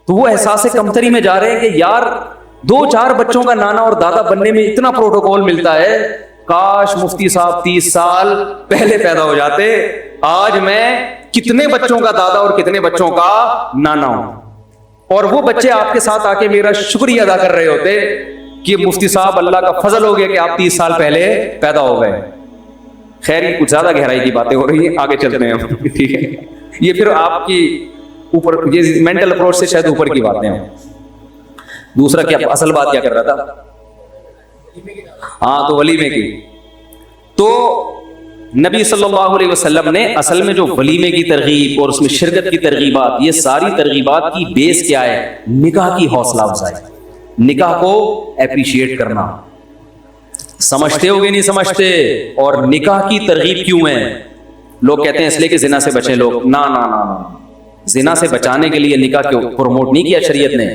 تو وہ احساس کمتری میں جا رہے ہیں کہ یار 2-4 بچوں کا نانا اور دادا بننے میں اتنا پروٹوکول ملتا ہے، کاش مفتی صاحب 30 سال پہلے پیدا ہو جاتے، آج میں کتنے بچوں کا دادا اور کتنے بچوں کا نانا ہوں، اور وہ بچے آپ کے ساتھ آ کے میرا شکریہ ادا کر رہے ہوتے کہ مفتی صاحب اللہ کا فضل ہو گیا کہ آپ 30 سال پہلے پیدا ہو گئے۔ خیر یہ کچھ زیادہ گہرائی کی باتیں ہو رہی ہیں، آگے چلتے ہیں ہم، ٹھیک ہے؟ یہ پھر آپ کی اوپر یہ مینٹل اپروچ سے شاید اوپر کی باتیں ہیں۔ دوسرا کیا اصل بات کیا کر رہا تھا؟ ہاں تو ولیمے کی، تو نبی صلی اللہ علیہ وسلم نے اصل میں جو ولیمے کی ترغیب اور اس میں شرکت کی ترغیبات، یہ ساری ترغیبات کی بیس کیا ہے؟ نکاح کی حوصلہ افزائی، نکاح کو اپریشیٹ کرنا۔ سمجھتے ہوگے نہیں سمجھتے؟ اور نکاح کی ترغیب کیوں ہے؟ لوگ کہتے ہیں اس لیے کہ زنا سے بچیں لوگ، نا نا نا نا، زنا سے بچانے کے لیے نکاح کو پروموٹ نہیں کیا شریعت نے،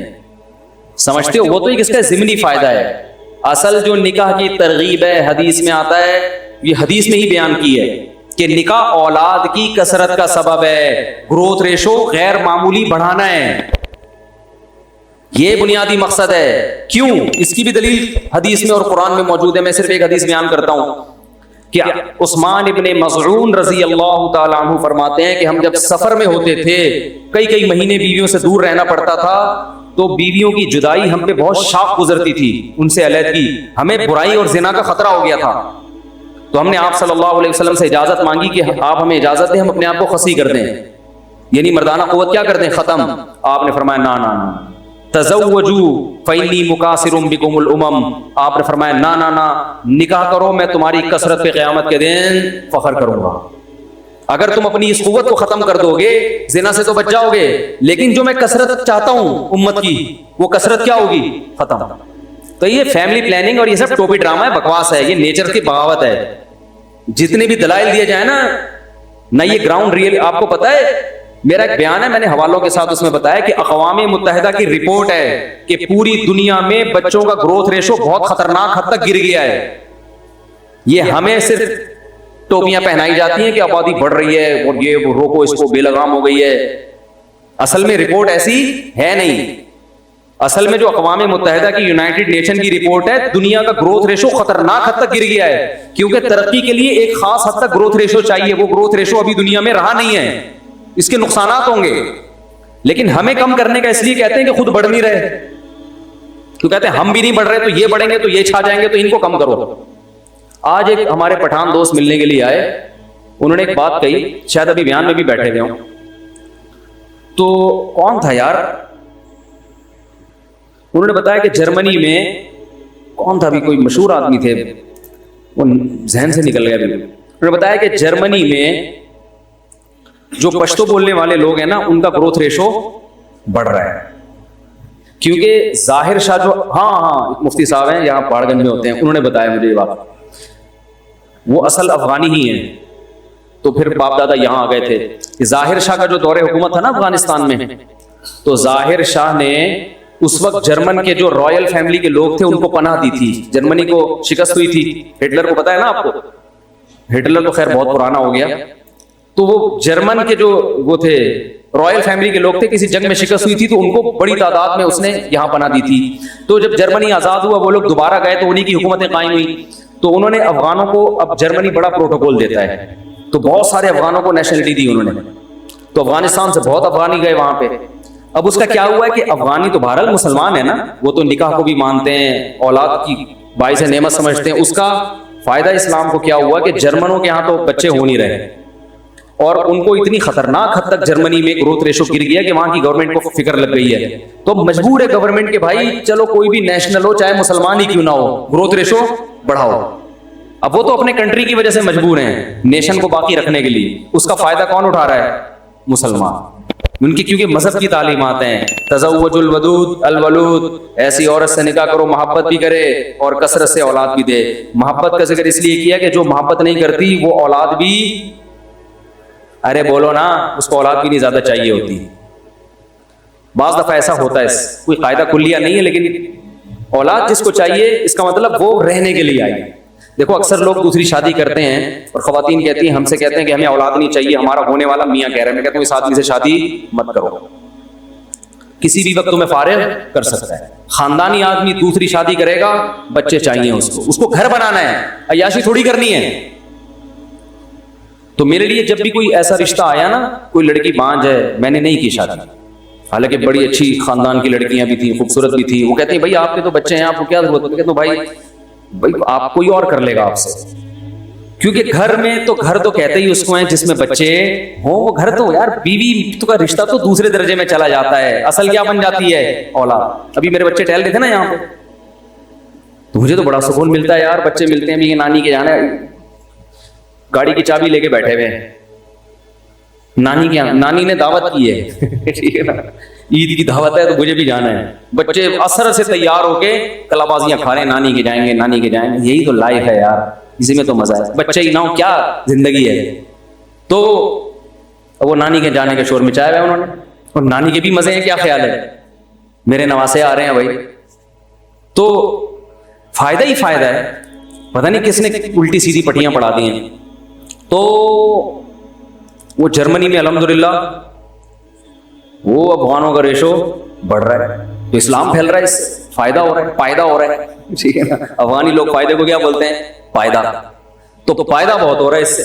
سمجھتے ہو؟ وہ تو ایک اس کا ضمنی فائدہ ہے۔ اصل جو نکاح کی ترغیب ہے حدیث میں آتا ہے، یہ حدیث میں ہی بیان کی ہے کہ نکاح اولاد کی کثرت کا سبب ہے، گروتھ ریشو غیر معمولی بڑھانا ہے، یہ بنیادی مقصد ہے۔ کیوں؟ اس کی بھی دلیل حدیث میں اور قرآن میں موجود ہے۔ میں صرف ایک حدیث بیان کرتا ہوں کہ عثمان ابن مظعون رضی اللہ تعالیٰ عنہ فرماتے ہیں کہ ہم جب سفر میں ہوتے تھے، کئی مہینے بیویوں سے دور رہنا پڑتا تھا، تو بیویوں کی جدائی ہم پہ بہت شاق گزرتی تھی، ان سے علیحدگی، ہمیں برائی اور زنا کا خطرہ ہو گیا تھا، تو ہم نے آپ صلی اللہ علیہ وسلم سے اجازت مانگی کہ آپ ہمیں اجازت دیں ہم اپنے آپ کو خصی کر دیں، یعنی مردانہ قوت کیا کر دیں؟ ختم۔ آپ نے فرمایا نا نا نا، تزوجوا فإنی مکاثر بکم الامم، آپ نے فرمایا نا نا نا، نکاح کرو، میں تمہاری کثرت پہ قیامت کے دن فخر کروں گا۔ اگر تم اپنی اس قوت کو ختم کر دو گے، زنا سے تو بچ جاؤ گے، لیکن جو میں کثرت چاہتا ہوں امت کی، وہ کثرت کیا ہوگی؟ ختم۔ تو یہ فیملی پلاننگ اور یہ سب ٹوپی ڈرامہ ہے، بکواس ہے، یہ نیچر کی بغاوت ہے۔ جتنے بھی دلائل دیے جائیں نا، نہ یہ گراؤنڈ ریئل۔ آپ کو پتا ہے میرا ایک بیان ہے، میں نے حوالوں کے ساتھ اس میں بتایا کہ اقوام متحدہ کی رپورٹ ہے کہ پوری دنیا میں بچوں کا گروتھ ریشو بہت خطرناک حد تک گر گیا ہے۔ یہ ہمیں صرف ٹوپیاں پہنائی جاتی ہیں کہ آبادی بڑھ رہی ہے اور یہ روکو اس کو، بے لگام ہو گئی ہے، اصل میں رپورٹ ایسی ہے نہیں۔ اصل میں جو اقوام متحدہ کی یونائٹڈ نیشن کی رپورٹ ہے، دنیا کا گروتھ ریشو خطرناک حد تک گر گیا ہے، کیونکہ ترقی کے لیے ایک خاص حد تک گروتھ ریشو چاہیے، وہ گروتھ ریشو ابھی دنیا میں رہا نہیں ہے، اس کے نقصانات ہوں گے، لیکن ہمیں کم کرنے کا اس لیے کہتے ہیں کہ خود بڑھ نہیں رہے، تو کہتے ہیں ہم بھی نہیں بڑھ رہے، تو یہ بڑھیں گے تو یہ چھا جائیں گے، تو ان کو کم کرو۔ آج ایک ہمارے پٹھان دوست ملنے کے لیے آئے، انہوں نے ایک بات کہی، شاید ابھی بیان میں بھی بیٹھے ہوئے ہوں، تو کون تھا یار؟ انہوں نے بتایا کہ جرمنی میں کون تھا، بھی کوئی مشہور آدمی تھے، وہ ذہن سے نکل گیا۔ انہوں نے بتایا کہ جرمنی میں جو پشتو بولنے والے لوگ ہیں نا، ان کا گروتھ ریشو بڑھ رہا ہے، کیونکہ ظاہر شاہ جو ہاں مفتی صاحب ہیں یہاں پہاڑ گنج میں ہوتے ہیں، انہوں نے بتایا مجھے یہ بات، وہ اصل افغانی ہی ہیں، تو پھر باپ دادا یہاں آ گئے تھے۔ ظاہر شاہ کا جو دور حکومت تھا نا افغانستان میں، تو ظاہر شاہ نے اس وقت جرمن کے جو رائل فیملی کے لوگ تھے ان کو پناہ دی تھی، جرمنی کو شکست ہوئی تھی، ہٹلر کو پتا ہے نا آپ کو، ہٹلر تو خیر بہت پرانا ہو گیا، تو وہ جرمن کے جو وہ تھے رائل فیملی کے لوگ تھے، کسی جنگ میں شکست ہوئی تھی تو ان کو بڑی تعداد میں اس نے یہاں پناہ دی تھی۔ تو جب جرمنی آزاد ہوا، وہ لوگ دوبارہ گئے تو انہی کی حکومتیں قائم ہوئی، تو انہوں نے افغانوں کو، اب جرمنی بڑا پروٹوکول دیتا ہے، تو بہت سارے افغانوں کو نیشنلٹی دی انہوں نے، تو افغانستان سے بہت افغانی گئے وہاں پہ۔ اب اس کا کیا ہوا ہے کہ افغانی تو بہرحال مسلمان ہے نا، وہ تو نکاح کو بھی مانتے ہیں، اولاد کی باعث نعمت سمجھتے ہیں، اس کا فائدہ اسلام کو کیا ہوا کہ جرمنوں کے ہاں تو بچے ہو نہیں رہے، اور ان کو اتنی خطرناک حد تک جرمنی میں گروتھ ریشو گر گیا کہ وہاں کی گورنمنٹ کو فکر لگ گئی ہے، تو مجبور ہے گورنمنٹ کہ بھائی چلو کوئی بھی نیشنل ہو چاہے مسلمان ہی کیوں نہ ہو، گروتھ ریشو بڑھاؤ۔ اب وہ تو اپنے کنٹری کی وجہ سے مجبور ہیں نیشن کو باقی رکھنے کے لیے، اس کا فائدہ کون اٹھا رہا ہے؟ مسلمان، ان کی کیونکہ مذہب کی تعلیمات ہیں، تزوج الودود الولود، ایسی عورت سے نکاح کرو محبت بھی کرے اور کثرت سے اولاد بھی دے۔ محبت کا ذکر اس لیے کیا کہ جو محبت نہیں کرتی وہ اولاد بھی، ارے بولو نا، اس کو اولاد بھی نہیں زیادہ چاہیے ہوتی۔ بعض دفعہ ایسا ہوتا ہے، کوئی قاعدہ کلیہ نہیں ہے، لیکن اولاد جس کو چاہیے اس کا مطلب وہ رہنے کے لیے آئی۔ دیکھو اکثر لوگ دوسری شادی کرتے ہیں اور خواتین کہتی ہیں، ہم سے کہتے ہیں کہ ہمیں اولاد نہیں چاہیے، ہمارا ہونے والا میاں کہہ رہے ہیں، میں کہتا ہوں اس آدمی سے شادی مت کرو۔ کسی بھی وقت تمہیں فارغ کر سکتا ہے. خاندانی آدمی دوسری شادی کرے گا, بچے چاہیے اس کو گھر بنانا ہے, عیاشی تھوڑی کرنی ہے. تو میرے لیے جب بھی کوئی ایسا رشتہ آیا نا, کوئی لڑکی بانجھ ہے, میں نے نہیں کی شادی, حالانکہ بڑی اچھی خاندان کی لڑکیاں بھی تھیں, خوبصورت بھی تھیں, وہ کہتے ہیں بھائی آپ کے تو بچے ہیں, آپ کو کیا ضرورت ہے, تو بھائی آپ کوئی اور کر لے گا آپ سے, کیونکہ گھر میں تو گھر تو کہتے ہی اس کو ہیں جس میں بچے ہوں, وہ گھر تو یار بیوی تو کا رشتہ تو دوسرے درجے میں چلا جاتا ہے, اصل کیا بن جاتی ہے اولاد. ابھی میرے بچے ٹہل رہے تھے نا یہاں پہ, تو مجھے تو بڑا سکون ملتا ہے یار, بچے ملتے ہیں, بھی نانی کے جانا ہے, گاڑی کی چابی لے کے بیٹھے ہوئے ہیں, نانی کے نانی نے دعوت کی ہے, ٹھیک ہے نا, عید کی دعوت ہے تو مجھے بھی جانا ہے. بچے اثر سے تیار ہو کے کلا بازیاں کھا رہے ہیں, نانی کے جائیں گے, نانی کے جائیں گے. یہی تو لائف ہے یار, اسی میں تو مزہ ہے. بچے ہی نہ ہو کیا زندگی ہے. تو وہ نانی کے جانے کا شور مچایا ہوا انہوں نے, اور نانی کے بھی مزے ہیں, کیا خیال ہے, میرے نواسے آ رہے ہیں بھائی. تو فائدہ ہی فائدہ ہے, پتہ نہیں کس نے الٹی سیدھی پٹیاں پڑھا دی ہیں. تو وہ جرمنی میں الحمدللہ وہ افغانوں کا ریشو بڑھ رہا ہے, تو اسلام پھیل رہا ہے, اس سے فائدہ ہو رہا ہے, فائدہ ہو رہا ہے, ٹھیک ہے نا. افغانی لوگ فائدے کو کیا بولتے ہیں, فائدہ, تو فائدہ بہت ہو رہا ہے اس سے.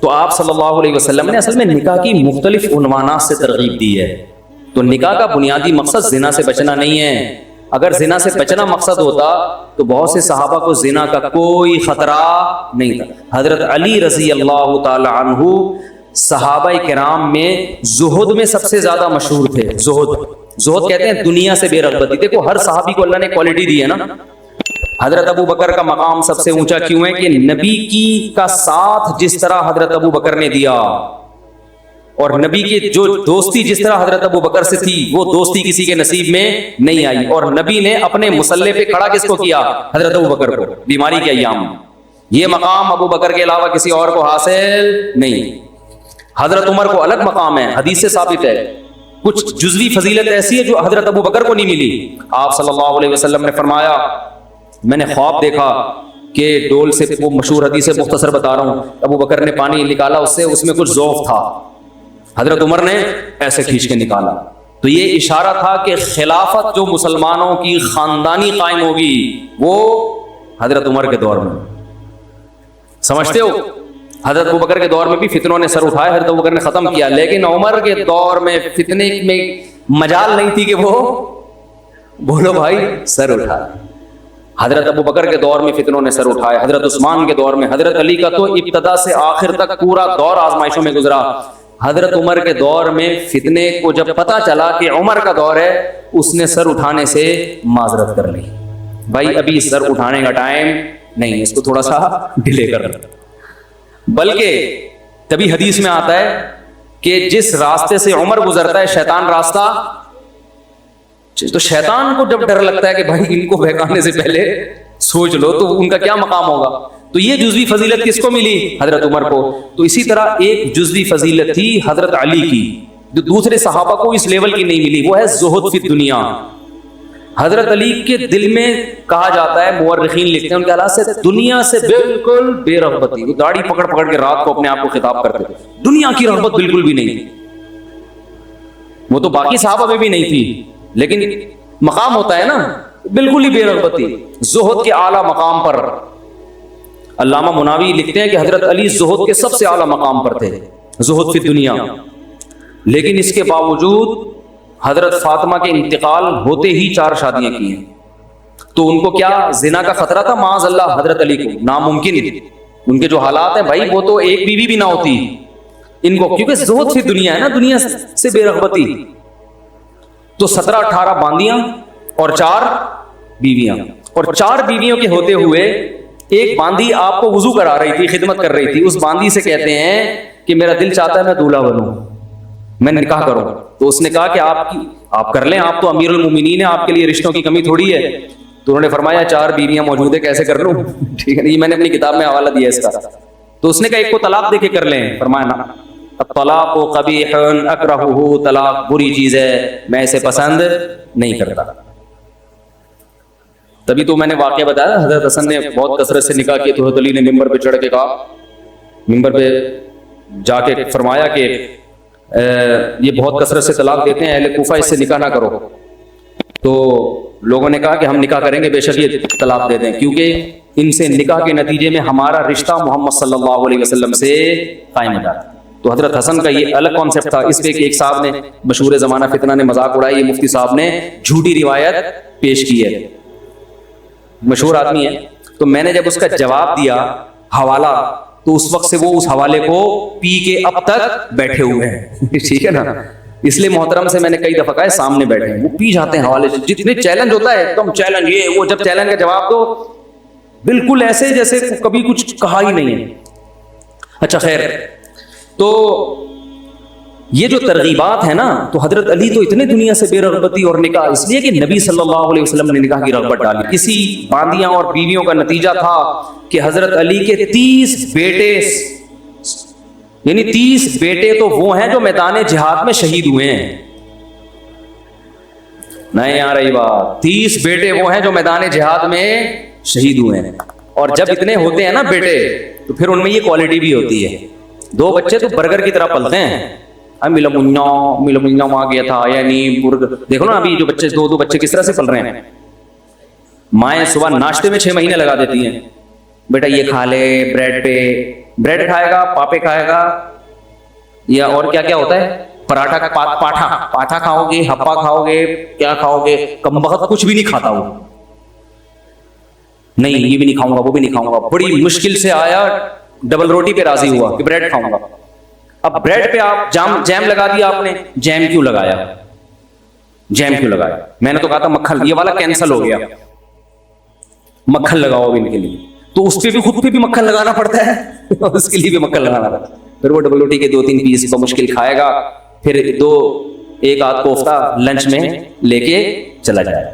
تو آپ صلی اللہ علیہ وسلم نے اصل میں نکاح کی مختلف عنوانات سے ترغیب دی ہے. تو نکاح کا بنیادی مقصد زنا سے بچنا نہیں ہے. اگر زنا سے بچنا مقصد ہوتا تو بہت سے صحابہ کو زنا کا کوئی خطرہ نہیں تھا. حضرت علی رضی اللہ تعالی عنہ صحابہ کرام میں زہد میں سب سے زیادہ مشہور تھے. زہد کہتے ہیں دنیا سے بے رغبتی. دیکھو ہر صحابی کو اللہ نے کوالٹی دی ہے نا. حضرت ابو بکر کا مقام سب سے اونچا کیوں ہے کہ نبی کی کا ساتھ جس طرح حضرت ابو بکر نے دیا, اور نبی کی جو دوستی جس طرح حضرت ابو بکر سے تھی, وہ دوستی کسی کے نصیب میں نہیں آئی. اور نبی نے اپنے مصلے پہ کھڑا کس کو کیا, حضرت ابو بکر کو, بیماری کے ایام میں. یہ مقام ابو بکر کے علاوہ کسی اور کو حاصل نہیں. حضرت عمر کو الگ مقام ہے, حدیث سے ثابت ہے. کچھ جزوی فضیلت ایسی ہے جو حضرت ابو بکر کو نہیں ملی. آپ صلی اللہ علیہ وسلم نے فرمایا, میں نے خواب دیکھا کہ ڈول سے, وہ مشہور حدیث مختصر بتا رہا ہوں, ابو بکر نے پانی نکالا, اس میں کچھ ذوف تھا, حضرت عمر نے ایسے کھینچ کے نکالا. تو یہ اشارہ تھا کہ خلافت جو مسلمانوں کی خاندانی قائم ہوگی وہ حضرت عمر کے دور میں. سمجھتے ہو, حضرت ابو بکر کے دور میں بھی فتنوں نے سر اٹھائے, حضرت ابو بکر نے ختم کیا, لیکن عمر کے دور میں فتنے میں مجال نہیں تھی کہ وہ بولو بھائی سر اٹھا. حضرت ابو بکر کے دور میں فتنوں نے سر اٹھائے, حضرت عثمان کے دور میں, حضرت علی کا تو ابتدا سے آخر تک پورا دور آزمائشوں میں گزرا. حضرت عمر کے دور میں فتنے کو جب پتا چلا کہ عمر کا دور ہے, اس نے سر اٹھانے سے معذرت کر لی, بھائی ابھی سر اٹھانے کا ٹائم نہیں, اس کو تھوڑا سا ڈیلے کر. بلکہ تبھی حدیث میں آتا ہے کہ جس راستے سے عمر گزرتا ہے شیطان راستہ, تو شیطان کو جب ڈر لگتا ہے کہ بھائی ان کو بہکانے سے پہلے سوچ لو, تو ان کا کیا مقام ہوگا. تو یہ جزوی فضیلت کس کو ملی, حضرت عمر کو. تو اسی طرح ایک جزوی فضیلت تھی حضرت علی کی, جو دوسرے صحابہ کو اس لیول کی نہیں ملی, وہ ہے زہد فی دنیا. حضرت علی کے دل میں کہا جاتا ہے, مورخین لکھتے ہیں ان کے حالات سے, دنیا سے بالکل بے رغبتی. وہ داڑھی پکڑ پکڑ کے رات کو اپنے آپ کو خطاب کرتے تھے, دنیا کی رغبت بالکل بھی نہیں تھی. وہ تو باقی صحابہ میں بھی نہیں تھی, لیکن مقام ہوتا ہے نا, بالکل ہی بے رغبتی, زہد کے اعلیٰ مقام پر. علامہ مناوی لکھتے ہیں کہ حضرت علی زہد کے سب سے اعلیٰ مقام پر تھے, زہد فی دنیا. لیکن اس کے باوجود حضرت فاطمہ کے انتقال ہوتے ہی 4 شادیاں کی ہیں. تو ان کو کیا زنا کا خطرہ تھا, معاذ اللہ حضرت علی کو ناممکن. ان کے جو حالات ہیں بھائی, وہ تو ایک بیوی بھی نہ ہوتی ان کو, کیونکہ زہد فی دنیا ہے نا, دنیا سے بے رغبتی. تو 17-18 باندیاں اور 4 بیویاں, اور 4 بیویوں کے ہوتے ہوئے ایک باندی آپ کو وضو کرا رہی تھی, خدمت کر رہی تھی. اس باندی سے کہتے ہیں کہ میرا دل چاہتا ہے میں دولہا بنوں, میں نکاح کروں. تو اس نے کہا کہ آپ کر لیں, آپ تو امیر المومنین ہیں, آپ کے لیے رشتوں کی کمی تھوڑی ہے. تو انہوں نے فرمایا 4 بیویاں موجود ہیں, کیسے کر لوں, ٹھیک ہے, یہ میں نے اپنی کتاب میں حوالہ دیا اس کا. تو اس نے کہا ایک کو طلاق دے کے کر لیں. فرمایا نا, الطلاق قبیح اکرہہ, طلاق بری چیز ہے, میں اسے پسند نہیں کرتا. تبھی تو میں نے واقعہ بتایا, حضرت حسن نے بہت کثرت سے نکاح کی, تو حضرت علی نے ممبر پہ چڑھ کے کہا, ممبر پہ جا کے فرمایا کہ یہ بہت کثرت سے طلاق دیتے ہیں، اہل کوفہ اس سے نکاح نہ کرو. تو لوگوں نے کہا کہ ہم نکاح کریں گے، بے شک یہ طلاق دے دیں، کیونکہ ان سے نکاح کے نتیجے میں ہمارا رشتہ محمد صلی اللہ علیہ وسلم سے قائم ہو جاتا ہے. تو حضرت حسن کا یہ الگ کانسیپٹ تھا. اس پہ ایک صاحب نے مشہور زمانہ فتنہ نے مذاق اڑائی، یہ مفتی صاحب نے جھوٹی روایت پیش کی ہے، مشہور آدمی ہے. تو میں نے جب اس کا جواب دیا حوالہ، تو اس وقت سے وہ اس حوالے کو پی کے اب تک بیٹھے ہوئے ہیں. ٹھیک ہے نا. اس لیے محترم سے میں نے کئی دفعہ کہا ہے سامنے بیٹھے ہیں، وہ پی جاتے ہیں حوالے سے. جتنے چیلنج ہوتا ہے ایک دم چیلنج، یہ وہ، جب چیلنج کا جواب دو بالکل ایسے جیسے کبھی کچھ کہا ہی نہیں ہے. اچھا خیر، تو یہ جو ترغیبات ہیں نا، تو حضرت علی تو اتنے دنیا سے بے رغبتی اور نکاح اس لیے کہ نبی صلی اللہ علیہ وسلم نے نکاح کی رغبت ڈالی. اسی باندیاں اور بیویوں کا نتیجہ تھا کہ حضرت علی کے 30 بیٹے، یعنی 30 بیٹے تو وہ ہیں جو میدان جہاد میں شہید ہوئے ہیں. نہیں آ رہی بات؟ 30 بیٹے وہ ہیں جو میدان جہاد میں شہید ہوئے ہیں. اور جب اتنے ہوتے ہیں نا بیٹے، تو پھر ان میں یہ کوالٹی بھی ہوتی ہے. 2 بچے تو برگر کی طرح پلتے ہیں. ملا وہاں گیا تھا، یعنی دیکھو نا ابھی جو بچے 2 بچے کس طرح سے پل رہے ہیں. مائیں صبح ناشتے میں 6 مہینے لگا دیتی ہیں، بیٹا یہ کھا لے، بریڈ پہ بریڈ کھائے گا، پاپے کھائے گا، یا اور کیا کیا ہوتا ہے، پراٹھا، پاٹھا کھاؤ گے، ہپا کھاؤ گے، کیا کھاؤ گے. کم بخت کچھ بھی نہیں کھاتا وہ، نہیں یہ بھی نہیں کھاؤں گا، وہ بھی نہیں کھاؤں گا. بڑی مشکل سے آیا، ڈبل روٹی پہ راضی ہوا کہ بریڈ کھاؤں گا. اب بریڈ پہ آپ جیم لگا دیا آپ نے. جیم کیوں لگایا؟ جیم کیوں لگایا؟ میں نے تو کہا تھا مکھن، یہ والا کینسل ہو گیا. مکھن لگاؤ ان کے لیے، تو اس پہ بھی خود پہ بھی مکھن لگانا پڑتا ہے، اس کے لیے بھی مکھن لگانا پڑتا ہے. پھر وہ ڈبل روٹی کے 2-3 پیس بمشکل کھائے گا، پھر 1 آدھ کوفتہ لنچ میں لے کے چلا جائے.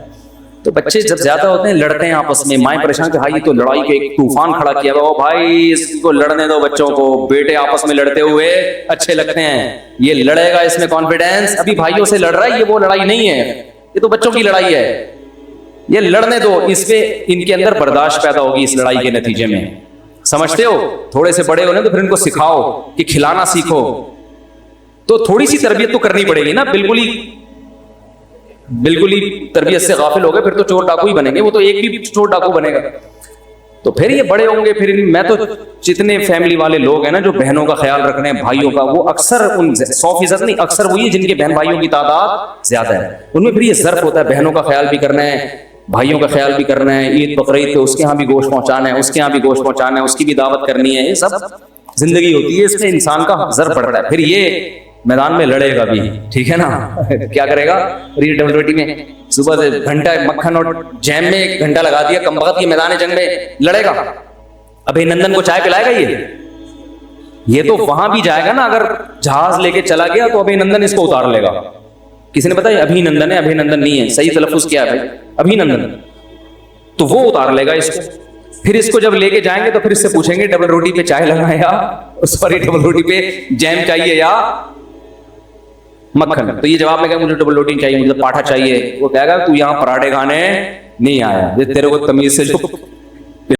تو بچے جب زیادہ ہوتے ہیں لڑتے ہیں آپس میں، مائیں پریشان کہ بھائی تو لڑائی کے ایک طوفان کھڑا کیا ہوا. بھائی اس کو لڑنے دو بچوں کو، بیٹے آپس میں لڑتے ہوئے اچھے لگتے ہیں. یہ لڑے گا، اس میں کانفیڈینس، ابھی بھائیوں سے لڑ رہا ہے، یہ وہ لڑائی نہیں ہے، یہ تو بچوں کی لڑائی ہے. یہ لڑنے دو، اس پہ ان کے اندر برداشت پیدا ہوگی اس لڑائی کے نتیجے میں. سمجھتے ہو؟ تھوڑے سے بڑے ہونے تو پھر ان کو سکھاؤ کہ کھلانا سیکھو. تو تھوڑی سی تربیت تو کرنی پڑے گی نا. بالکل ہی تربیت سے غافل ہو گئے پھر تو چور ڈاکو ہی بنیں گے. وہ تو ایک بھی چور ڈاکو بنے گا. تو پھر یہ بڑے ہوں گے. پھر میں تو جتنے فیملی والے لوگ ہیں نا جو بہنوں کا خیال رکھ رہے ہیں، بھائیوں کا، وہ اکثر 100% نہیں، اکثر وہی جن کے بہن بھائیوں کی تعداد زیادہ ہے. ان میں پھر یہ ظرف ہوتا ہے بہنوں کا خیال بھی کرنا ہے، بھائیوں کا خیال بھی کرنا ہے. عید بقرعید تو اس کے ہاں بھی گوشت پہنچانا ہے، اس کے ہاں بھی گوشت پہنچانا ہے، اس کی بھی دعوت کرنی ہے. یہ سب زندگی ہوتی ہے، اس میں انسان کا ظرف پڑتا ہے. پھر یہ میدان میں لڑے گا بھی، ٹھیک ہے نا. کیا کرے گا؟ ڈبل روٹی میں صبح سے گھنٹہ مکھن اور جیم میں 1 گھنٹہ لگا دیا، کم وقت یہ میدان جنگ میں لڑے گا. ابھی نندن کو چائے پلائے گا یہ تو وہاں بھی جائے گا نا. اگر جہاز لے کے چلا گیا تو ابھی نندن اس کو اتار لے گا. کسی نے بتایا ابھی نندن ہے؟ ابھی نندن نہیں ہے، صحیح تلفظ کیا ہے بھائی؟ ابھی نندن. تو وہ اتار لے گا اس کو. پھر اس کو جب لے کے جائیں گے تو پھر اس سے پوچھیں گے ڈبل روٹی پہ چائے لگائے یا ڈبل روٹی پہ جیم چاہیے یا مکھن. تو یہ جواب میں کہا مجھے ڈبل روٹی چاہیے، مجھے پاٹھا چاہیے. وہ کہے گا تو یہاں پراٹھے کھانے نہیں آیا، تیرے کو تمیز سے جو